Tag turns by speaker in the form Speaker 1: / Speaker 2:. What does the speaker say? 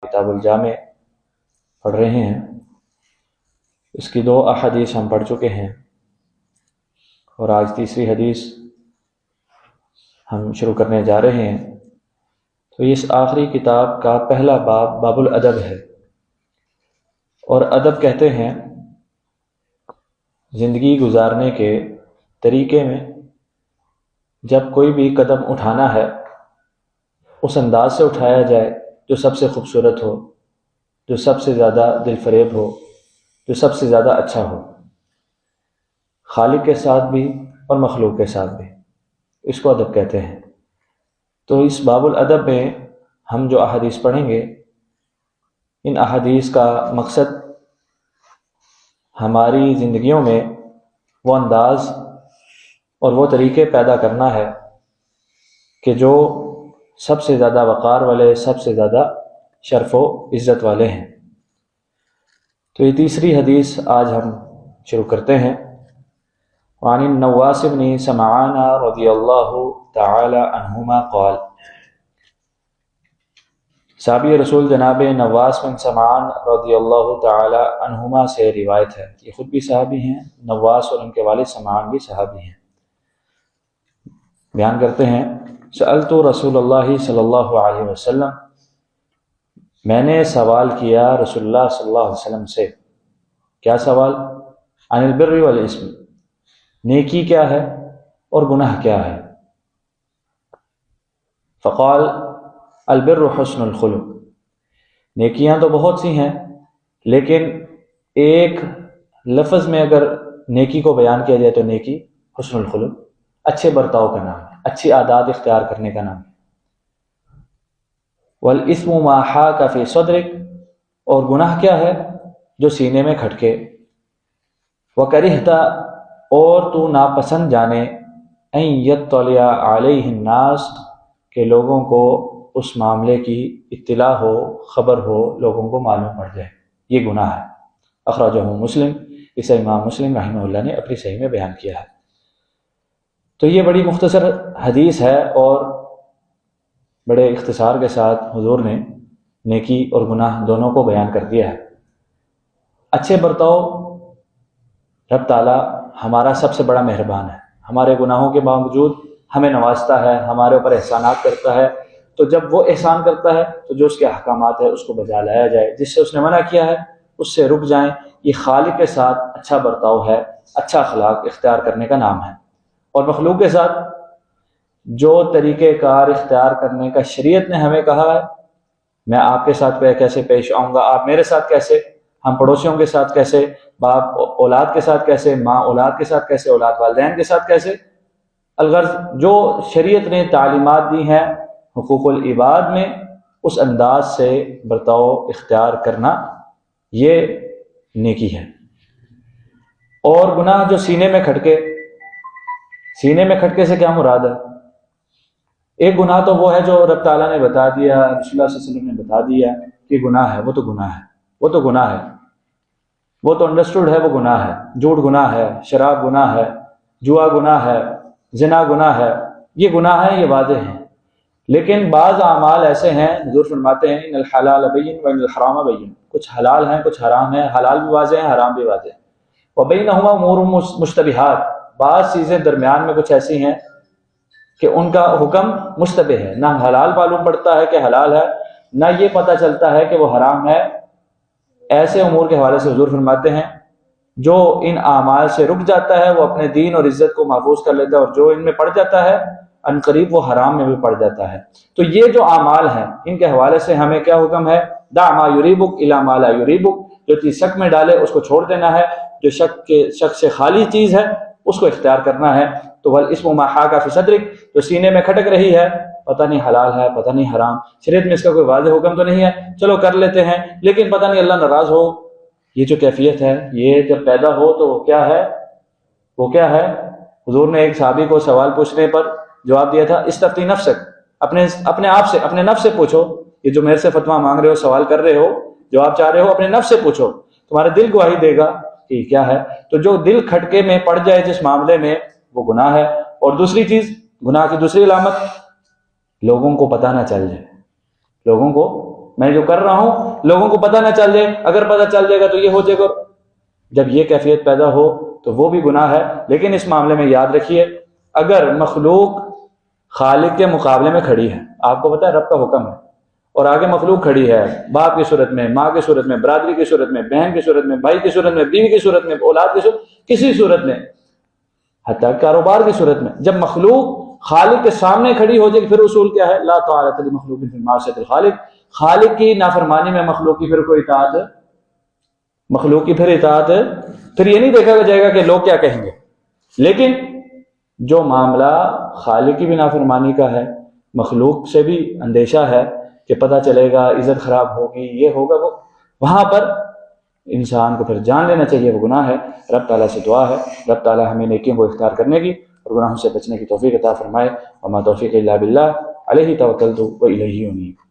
Speaker 1: کتاب الجامع پڑھ رہے ہیں، اس کی 2 احادیث ہم پڑھ چکے ہیں اور آج تیسری حدیث ہم شروع کرنے جا رہے ہیں۔ تو اس آخری کتاب کا پہلا باب باب الادب ہے، اور ادب کہتے ہیں زندگی گزارنے کے طریقے میں جب کوئی بھی قدم اٹھانا ہے اس انداز سے اٹھایا جائے جو سب سے خوبصورت ہو، جو سب سے زیادہ دل فریب ہو، جو سب سے زیادہ اچھا ہو، خالق کے ساتھ بھی اور مخلوق کے ساتھ بھی، اس کو ادب کہتے ہیں۔ تو اس باب الادب میں ہم جو احادیث پڑھیں گے، ان احادیث کا مقصد ہماری زندگیوں میں وہ انداز اور وہ طریقے پیدا کرنا ہے کہ جو سب سے زیادہ وقار والے، سب سے زیادہ شرف و عزت والے ہیں۔ تو یہ تیسری حدیث آج ہم شروع کرتے ہیں۔ وعن النواس بن سمعان رضی اللہ تعالی عنہما قال، صحابی رسول جناب نواس بن سمعان رضی اللہ تعالی عنہما سے روایت ہے، یہ خود بھی صحابی ہیں، نواس اور ان کے والد سمعان بھی صحابی ہیں۔ بیان کرتے ہیں، سألت رسول اللہ صلی اللہ علیہ وسلم، میں نے سوال کیا رسول اللہ صلی اللہ علیہ وسلم سے۔ کیا سوال؟ عن البر والاسم، نیکی کیا ہے اور گناہ کیا ہے؟ فقال البر حسن الخلق، نیکیاں تو بہت سی ہیں، لیکن ایک لفظ میں اگر نیکی کو بیان کیا جائے تو نیکی حسن الخلق، اچھے برتاؤ کا نام ہے، اچھی عادات اختیار کرنے کا نام ہے۔ والاسم ما حاک فی صدرک، اور گناہ کیا ہے؟ جو سینے میں کھٹکے۔ وکرہت، اور تو ناپسند جانے، ان یطلع علیہ الناس، کہ لوگوں کو اس معاملے کی اطلاع ہو، خبر ہو، لوگوں کو معلوم پڑ جائے، یہ گناہ ہے۔ اخرجہ مسلم، اسے امام مسلم رحمہ اللہ نے اپنی صحیح میں بیان کیا ہے۔ تو یہ بڑی مختصر حدیث ہے اور بڑے اختصار کے ساتھ حضور نے نیکی اور گناہ دونوں کو بیان کر دیا ہے۔ اچھے برتاؤ، رب تعالیٰ ہمارا سب سے بڑا مہربان ہے، ہمارے گناہوں کے باوجود ہمیں نوازتا ہے، ہمارے اوپر احسانات کرتا ہے۔ تو جب وہ احسان کرتا ہے تو جو اس کے احکامات ہے اس کو بجا لایا جائے، جس سے اس نے منع کیا ہے اس سے رک جائیں۔ یہ خالق کے ساتھ اچھا برتاؤ ہے، اچھا اخلاق اختیار کرنے کا نام ہے۔ اور مخلوق کے ساتھ جو طریقہ کار اختیار کرنے کا شریعت نے ہمیں کہا ہے، میں آپ کے ساتھ کیسے پیش آؤں گا، آپ میرے ساتھ کیسے، ہم پڑوسیوں کے ساتھ کیسے، باپ اولاد کے ساتھ کیسے، ماں اولاد کے ساتھ کیسے، اولاد والدین کے ساتھ کیسے، الغرض جو شریعت نے تعلیمات دی ہیں حقوق العباد میں، اس انداز سے برتاؤ اختیار کرنا یہ نیکی ہے۔ اور گناہ جو سینے میں کھٹکے، سینے میں کھٹکے سے کیا مراد ہے؟ ایک گناہ تو وہ ہے جو رب تعالیٰ نے بتا دیا، رسول اللہ صلی اللہ علیہ وسلم نے بتا دیا کہ گناہ ہے، وہ تو گناہ ہے، وہ تو گناہ ہے، وہ تو انڈرسٹوڈ ہے، وہ گناہ ہے۔ جھوٹ گناہ ہے، شراب گناہ ہے، جوا گناہ ہے، زنا گناہ ہے، یہ گناہ ہے، یہ واضح ہیں۔ لیکن بعض اعمال ایسے ہیں، حضور فرماتے ہیں ان الحلال بین وان الحرام بین، کچھ حلال ہیں کچھ حرام ہیں، حلال بھی واضح ہیں حرام بھی واضح ہیں۔ وبینہما امور مشتبہات، بعض چیزیں درمیان میں کچھ ایسی ہیں کہ ان کا حکم مشتبہ ہے، نہ حلال معلوم پڑتا ہے کہ حلال ہے، نہ یہ پتہ چلتا ہے کہ وہ حرام ہے۔ ایسے امور کے حوالے سے حضور فرماتے ہیں جو ان اعمال سے رک جاتا ہے وہ اپنے دین اور عزت کو محفوظ کر لیتا ہے، اور جو ان میں پڑ جاتا ہے ان قریب وہ حرام میں بھی پڑ جاتا ہے۔ تو یہ جو اعمال ہیں ان کے حوالے سے ہمیں کیا حکم ہے؟ دع ما یریبک الی ما لا یریبک، جو چیز شک میں ڈالے اس کو چھوڑ دینا ہے، جو شک سے خالی چیز ہے اس کو اختیار کرنا ہے۔ تو والاسم ما حاک فی صدرک، جو سینے میں کھٹک رہی ہے، پتہ نہیں حلال ہے پتہ نہیں حرام، شریعت میں اس کا کوئی واضح حکم تو نہیں ہے، چلو کر لیتے ہیں، لیکن پتہ نہیں اللہ ناراض ہو، یہ جو کیفیت ہے یہ جب پیدا ہو تو وہ کیا ہے؟ وہ کیا ہے؟ حضور نے ایک صحابی کو سوال پوچھنے پر جواب دیا تھا، استفتی نفسک، اپنے آپ سے، اپنے نفس سے پوچھو، یہ جو میرے سے فتویٰ مانگ رہے ہو، سوال کر رہے ہو، جواب چاہ رہے ہو، اپنے نفس سے پوچھو، تمہارا دل گواہی دے گا کہ کیا ہے۔ تو جو دل کھٹکے میں پڑ جائے جس معاملے میں وہ گناہ ہے۔ اور دوسری چیز، گناہ کی دوسری علامت، لوگوں کو پتہ نہ چل جائے، لوگوں کو میں جو کر رہا ہوں لوگوں کو پتہ نہ چل جائے، اگر پتہ چل جائے گا تو یہ ہو جائے گا۔ جب یہ کیفیت پیدا ہو تو وہ بھی گناہ ہے۔ لیکن اس معاملے میں یاد رکھیے، اگر مخلوق خالق کے مقابلے میں کھڑی ہے، آپ کو پتہ ہے رب کا حکم ہے، اور آگے مخلوق کھڑی ہے باپ کی صورت میں، ماں کی صورت میں، برادری کی صورت میں، بہن کی صورت میں، بھائی کی صورت میں، بیوی کی صورت میں، اولاد کی صورت، کسی صورت میں، حتیٰ کاروبار کی صورت میں، جب مخلوق خالق کے سامنے کھڑی ہو جائے گی، پھر اصول کیا ہے؟ لا طاعۃ لمخلوق فی معصیۃ الخالق، خالق کی نافرمانی میں مخلوق کی پھر کوئی اطاعت، مخلوق کی پھر اطاعت، پھر یہ نہیں دیکھا جائے گا کہ لوگ کیا کہیں گے۔ لیکن جو معاملہ خالق کی بھی نافرمانی کا ہے، مخلوق سے بھی اندیشہ ہے کہ پتہ چلے گا عزت خراب ہوگی، یہ ہوگا وہ، وہاں پر انسان کو پھر جان لینا چاہیے وہ گناہ ہے۔ رب تعالیٰ سے دعا ہے رب تعالیٰ ہمیں نیکیوں کو اختیار کرنے کی اور گناہوں سے بچنے کی توفیق عطا فرمائے۔ وما توفیق الا باللہ علیہ توکلت و الیہ انیب۔